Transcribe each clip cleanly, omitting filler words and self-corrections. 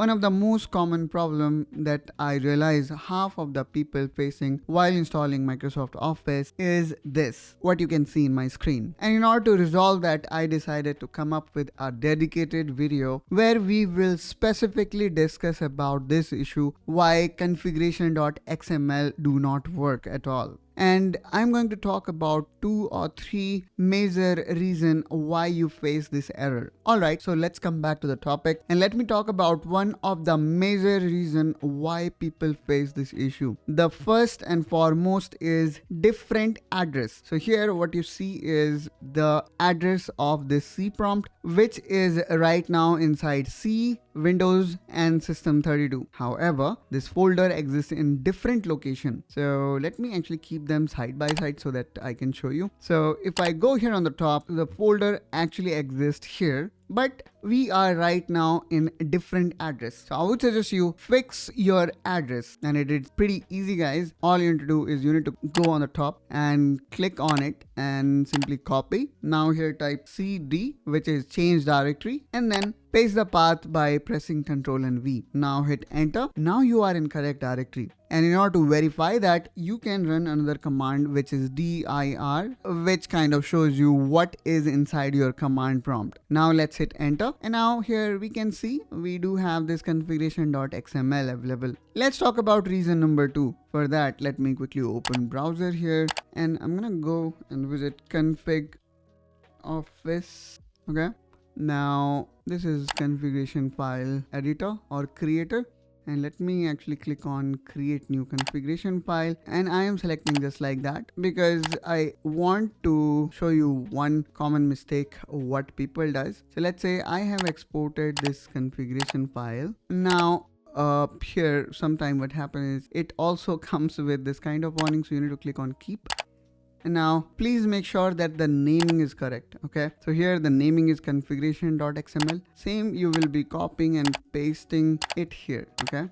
One of the most common problem that I realize half of the people facing while installing Microsoft Office is this, what you can see in my screen. And in order to resolve that, I decided to come up with a dedicated video where we will specifically discuss about this issue, why configuration.xml do not work at all. And I'm going to talk about 2 or 3 major reasons why you face this error. Alright, so let's come back to the topic and let me talk about one of the major reasons why people face this issue. The first and foremost is different address. So here what you see is the address of this C prompt, which is right now inside C, Windows and System32. However, this folder exists in different location. So let me actually keep them side by side so that I can show you. So if I go here on the top, the folder actually exists here, but we are right now in a different address. So I would suggest you fix your address, and it is pretty easy, guys. All you need to do is you need to go on the top and click on it and simply copy. Now here type cd, which is change directory, and then paste the path by pressing Ctrl and V. Now hit enter. Now you are in correct directory. And in order to verify that, you can run another command, which is dir, which kind of shows you what is inside your command prompt. Now let's hit enter. And now here we can see we do have this configuration.xml available. Let's talk about reason number 2. For that, let me quickly open browser here, and I'm gonna go and visit config office. Okay. Now this is configuration file editor or creator, and let me actually click on create new configuration file, and I am selecting just like that because I want to show you one common mistake what people does. So let's say I have exported this configuration file. Now here sometime what happens is it also comes with this kind of warning, so you need to click on keep. And now please make sure that the naming is correct. Okay, so here the naming is configuration.xml. Same, you will be copying and pasting it here. Okay,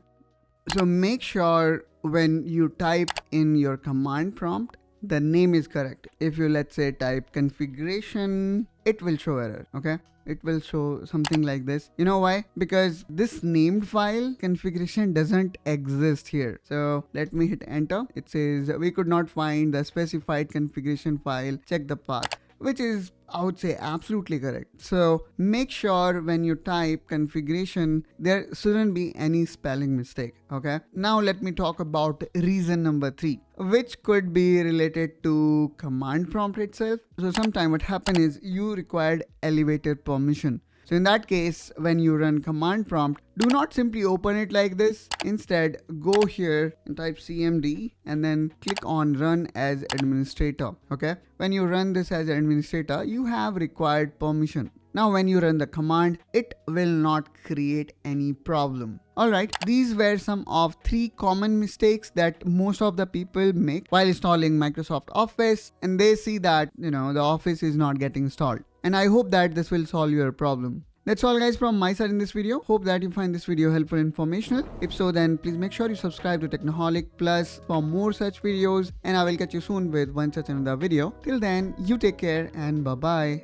so make sure when you type in your command prompt, the name is correct. If you, let's say, type configuration, it will show error. Okay, it will show something like this. You know why? Because this named file configuration doesn't exist here. So let me hit enter. It says we could not find the specified configuration file, check the path, which is, I would say, absolutely correct. So make sure when you type configuration, there shouldn't be any spelling mistake. Okay, now let me talk about reason number 3, which could be related to command prompt itself. So sometime what happened is you required elevated permission. So in that case, when you run command prompt, do not simply open it like this. Instead, go here and type cmd and then click on run as administrator. Okay, when you run this as administrator, you have required permission. Now when you run the command, it will not create any problem. Alright, these were some of 3 common mistakes that most of the people make while installing Microsoft Office, and they see that, the Office is not getting installed. And I hope that this will solve your problem. That's all, guys, from my side in this video. Hope that you find this video helpful and informational. If so, then please make sure you subscribe to Technoholic Plus for more such videos, and I will catch you soon with one such another video. Till then, you take care and bye-bye.